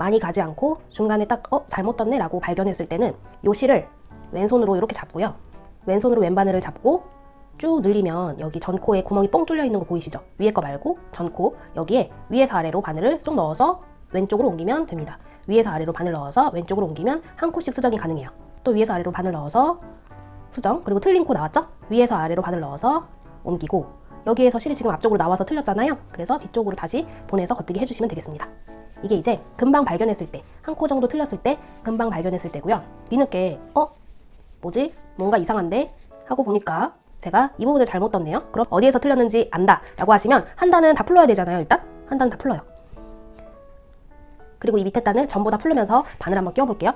많이 가지 않고 중간에 딱 잘못 떴네 라고 발견했을 때는 요 실을 왼손으로 이렇게 잡고요. 왼손으로 왼바늘을 잡고 쭉 늘리면 여기 전코에 구멍이 뻥 뚫려 있는 거 보이시죠? 위에 거 말고 전코 여기에 위에서 아래로 바늘을 쏙 넣어서 왼쪽으로 옮기면 됩니다. 위에서 아래로 바늘 넣어서 왼쪽으로 옮기면 한 코씩 수정이 가능해요. 또 위에서 아래로 바늘 넣어서 수정, 그리고 틀린 코 나왔죠? 위에서 아래로 바늘 넣어서 옮기고 여기에서 실이 지금 앞쪽으로 나와서 틀렸잖아요. 그래서 뒤쪽으로 다시 보내서 겉뜨기 해주시면 되겠습니다. 이게 이제 금방 발견했을 때, 한 코 정도 틀렸을 때 금방 발견했을 때고요. 뒤늦게 뭐지? 뭔가 이상한데? 하고 보니까 제가 이 부분을 잘못 떴네요. 그럼 어디에서 틀렸는지 안다 라고 하시면 한 단은 다 풀러야 되잖아요. 일단 한 단은 다 풀러요. 그리고 이 밑에 단을 전부 다 풀면서 바늘 한번 끼워볼게요.